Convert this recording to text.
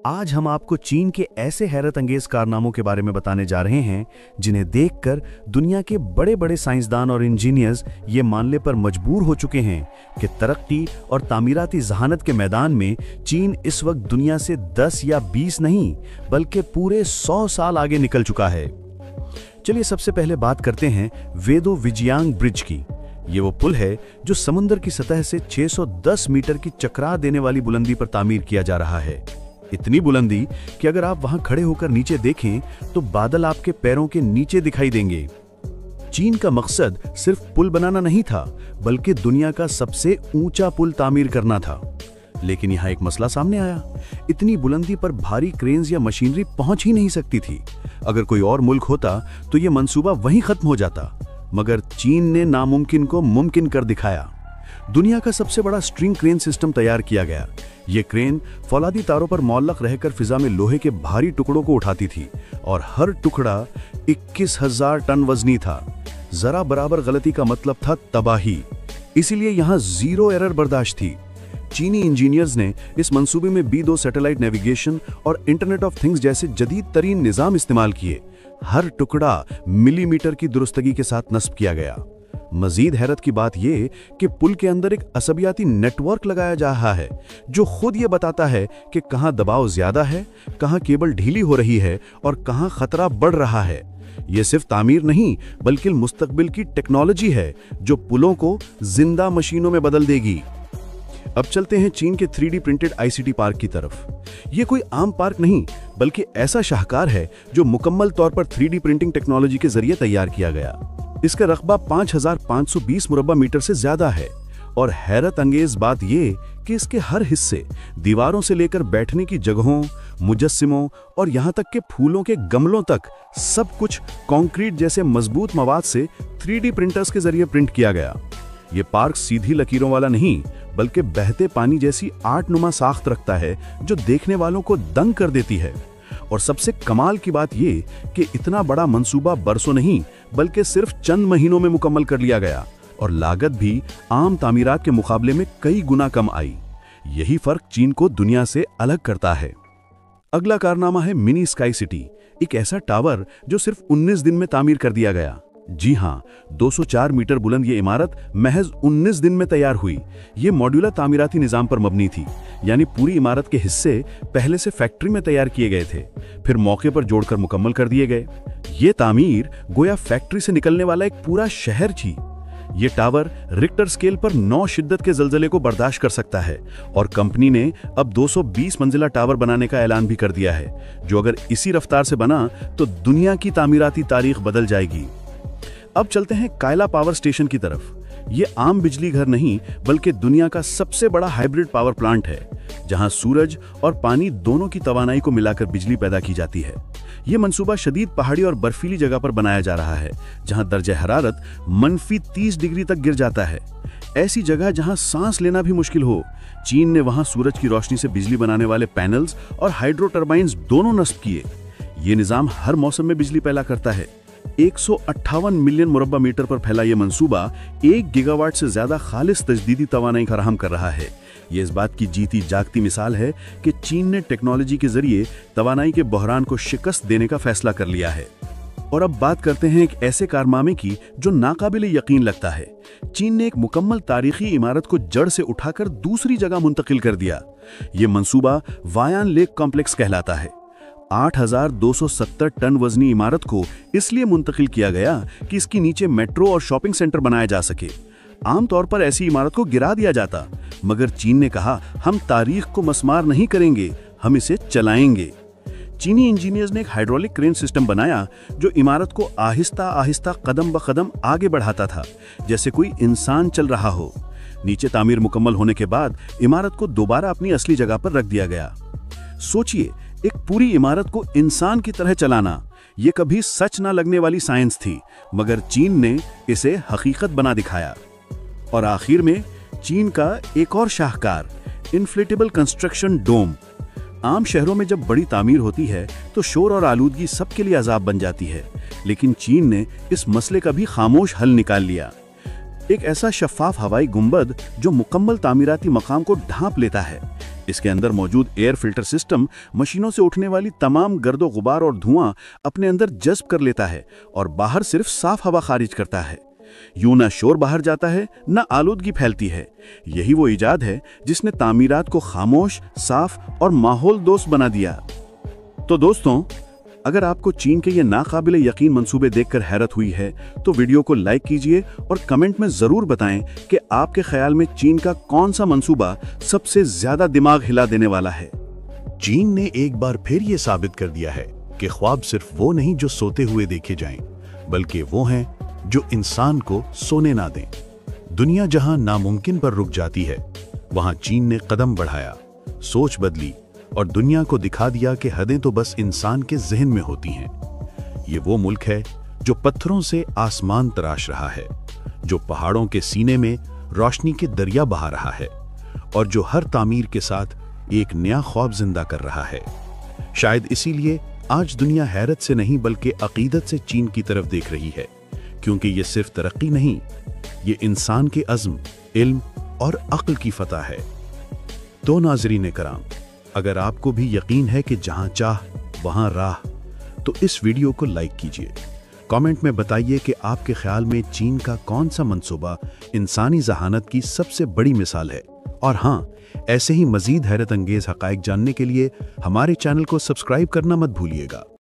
आज हम आपको चीन के ऐसे हैरत अंगेज कारनामों के बारे में बताने जा रहे हैं जिन्हें देखकर दुनिया के बड़े बड़े साइंसदान और इंजीनियर्स ये मानने पर मजबूर हो चुके हैं कि तरक्की और तामीराती जहानत के मैदान में चीन इस वक्त दुनिया से 10 या 20 नहीं बल्कि पूरे 100 साल आगे निकल चुका है। चलिए सबसे पहले बात करते हैं वेदो विजियांग ब्रिज की। ये वो पुल है जो समुद्र की सतह से 610 मीटर की चकरा देने वाली बुलंदी पर तामीर किया जा रहा है। इतनी बुलंदी कि अगर आप वहां खड़े होकर नीचे देखें तो बादल आपके पैरों के नीचे दिखाई देंगे। चीन का मकसद सिर्फ पुल बनाना नहीं था बल्कि दुनिया का सबसे ऊंचा पुल तामीर करना था। लेकिन यहां एक मसला सामने आया। इतनी बुलंदी पर भारी क्रेन्स या मशीनरी पहुंच ही नहीं सकती थी। अगर कोई और मुल्क होता तो यह मंसूबा वहीं खत्म हो जाता, मगर चीन ने नामुमकिन को मुमकिन कर दिखाया। दुनिया का सबसे बड़ा स्ट्रिंग क्रेन सिस्टम तैयार किया गया। ये क्रेन फौलादी तारों पर मौल्लक रहकर फिजा में लोहे के भारी टुकड़ों को उठाती थी और हर टुकड़ा 21,000 टन वजनी था। जरा बराबर गलती का मतलब था तबाही। इसीलिए यहां जीरो एरर बर्दाश्त थी। चीनी इंजीनियर्स ने इस मंसूबे में B2 सैटेलाइट नेविगेशन और इंटरनेट ऑफ थिंग्स जैसे जदीद तरीन निजाम इस्तेमाल किए। हर टुकड़ा मिलीमीटर की दुरुस्तगी के साथ नस्ब किया गया। मजीद हैरत की बात यह कि पुल के अंदर एक असबियाती नेटवर्क लगाया जा रहा है जो खुद ये बताता है कि कहां दबाव ज्यादा है, कहां केबल ढीली हो रही है और कहां खतरा बढ़ रहा है। यह सिर्फ तामीर नहीं बल्कि मुस्तकबिल की टेक्नोलॉजी है जो पुलों को जिंदा मशीनों में बदल देगी। अब चलते हैं चीन के 3D प्रिंटेड ICT पार्क की तरफ। यह कोई आम पार्क नहीं बल्कि ऐसा शाहकार है जो मुकम्मल तौर पर 3D प्रिंटिंग टेक्नोलॉजी के जरिए तैयार किया गया। इसका रकबा 5,520 मुरब्बा मीटर से ज्यादा है और हैरत अंगेज बात यह कि इसके हर हिस्से दीवारों से लेकर बैठने की जगहों, मुजस्सिमों और यहां तक के फूलों के गमलों तक सब कुछ कंक्रीट जैसे मजबूत मवाद से 3D प्रिंटर्स के जरिए प्रिंट किया गया। ये पार्क सीधी लकीरों वाला नहीं बल्कि बहते पानी जैसी आर्टनुमा साख्त रखता है जो देखने वालों को दंग कर देती है। और सबसे कमाल की बात यह कि इतना बड़ा मंसूबा बरसों नहीं बल्कि सिर्फ चंद महीनों में मुकम्मल कर लिया गया और लागत भी आम तामीरात के मुकाबले में कई गुना कम आई। यही फर्क चीन को दुनिया से अलग करता है। अगला कारनामा है मिनी स्काई सिटी, एक ऐसा टावर जो सिर्फ 19 दिन में तामीर कर दिया गया। जी हां, 204 मीटर बुलंद ये इमारत महज 19 दिन में तैयार हुई। ये मॉड्यूलर तामीराती निजाम पर मबनी थी, यानी पूरी इमारत के हिस्से पहले से फैक्ट्री में तैयार किए गए थे, फिर मौके पर जोड़कर मुकम्मल कर दिए गए। ये तामीर गोया फैक्ट्री से निकलने वाला एक पूरा शहर थी। ये टावर रिक्टर स्केल पर 9 शिद्दत के जलजले को बर्दाश्त कर सकता है और कंपनी ने अब 220 मंजिला टावर बनाने का ऐलान भी कर दिया है, जो अगर इसी रफ्तार से बना तो दुनिया की तामीराती तारीख बदल जाएगी। अब चलते हैं कायला पावर स्टेशन की तरफ। ये आम बिजली घर नहीं बल्कि दुनिया का सबसे बड़ा हाइब्रिड पावर प्लांट है, जहां सूरज और पानी दोनों की तवानाई को मिलाकर बिजली पैदा की जाती है। यह मंसूबा शदीद पहाड़ी और बर्फीली जगह पर बनाया जा रहा है, जहां दर्जे हरारत -30 डिग्री तक गिर जाता है। ऐसी जगह जहां सांस लेना भी मुश्किल हो। चीन ने वहां सूरज की रोशनी से बिजली बनाने वाले पैनल्स और हाइड्रो टर्बाइन्स दोनों नस्ब किए। ये निजाम हर मौसम में बिजली पैदा करता है। 158 मिलियन मुरब्बा मीटर पर फैला यह मंसूबा 1 गीगावाट से ज्यादा खालिस तजदीदी तवानाई फराहम कर रहा है। यह इस बात की जीती जागती मिसाल है कि चीन ने टेक्नोलॉजी के जरिए तवानाई के बहरान को शिकस्त देने का फैसला कर लिया है। और अब बात करते हैं एक ऐसे कारनामे की जो नाकाबिले यकीन लगता है। चीन ने एक मुकम्मल तारीखी इमारत को जड़ से उठाकर दूसरी जगह मुंतकिल कर दिया। यह मंसूबा वायान लेक कॉम्प्लेक्स कहलाता है। 8,270 टन वजनी इमारत को इसलिए मुंतकिल किया गया कि इसके नीचे मेट्रो और शॉपिंग सेंटर बनाया जा सके। आमतौर पर ऐसी इमारत को गिरा दिया जाता, मगर चीन ने कहा, हम तारीख को मस्मार नहीं करेंगे, हम इसे चलाएंगे। चीनी इंजीनियर्स ने एक हाइड्रोलिक क्रेन सिस्टम बनाया जो इमारत को आहिस्ता आहिस्ता कदम ब कदम आगे बढ़ाता था, जैसे कोई इंसान चल रहा हो। नीचे तामीर मुकम्मल होने के बाद इमारत को दोबारा अपनी असली जगह पर रख दिया गया। सोचिए, एक पूरी इमारत को इंसान की तरह चलाना, यह कभी सच ना लगने वाली साइंस थी, मगर चीन ने इसे हकीकत बना दिखाया। और आखिर में चीन का एक और शाहकार, इन्फ्लेटेबल कंस्ट्रक्शन डोम। आम शहरों में जब बड़ी तामीर होती है तो शोर और आलूदगी सबके लिए अजाब बन जाती है, लेकिन चीन ने इस मसले का भी खामोश हल निकाल लिया। एक ऐसा शफाफ हवाई गुंबद जो मुकम्मल तामीराती मकाम को ढांप लेता है। इसके अंदर मौजूद एयर फिल्टर सिस्टम मशीनों से उठने वाली तमाम गर्दो गुबार और धुआं अपने अंदर जज्ब कर लेता है और बाहर सिर्फ साफ हवा खारिज करता है। यूं ना शोर बाहर जाता है, ना आलूदगी फैलती है। यही वो इजाद है जिसने तामीरात को खामोश, साफ और माहौल दोस्त बना दिया। तो दोस्तों, अगर आपको चीन के ये नाकाबिले यकीन मंसूबे देखकर हैरत हुई है तो वीडियो को लाइक कीजिए और कमेंट में जरूर बताएं कि आपके ख्याल में चीन का कौन सा मंसूबा सबसे ज्यादा दिमाग हिला देने वाला है। चीन ने एक बार फिर ये साबित कर दिया है कि ख्वाब सिर्फ वो नहीं जो सोते हुए देखे जाएं, बल्कि वो हैं जो इंसान को सोने ना दें। दुनिया जहां नामुमकिन पर रुक जाती है, वहां चीन ने कदम बढ़ाया, सोच बदली और दुनिया को दिखा दिया कि हदें तो बस इंसान के जहन में होती हैं। ये वो मुल्क है जो पत्थरों से आसमान तराश रहा है, जो पहाड़ों के सीने में रोशनी के दरिया बहा रहा है और जो हर तामीर के साथ एक नया ख्वाब जिंदा कर रहा है। शायद इसीलिए आज दुनिया हैरत से नहीं बल्कि अकीदत से चीन की तरफ देख रही है, क्योंकि ये सिर्फ तरक्की नहीं, ये इंसान के अज़्म, इल्म और अक्ल की फतह है। तो नाज़रीन कराम, अगर आपको भी यकीन है कि जहां चाह वहां राह, तो इस वीडियो को लाइक कीजिए। कमेंट में बताइए कि आपके ख्याल में चीन का कौन सा मंसूबा इंसानी जहानत की सबसे बड़ी मिसाल है। और हाँ, ऐसे ही मजीद हैरत अंगेज हक़ाइक़ जानने के लिए हमारे चैनल को सब्सक्राइब करना मत भूलिएगा।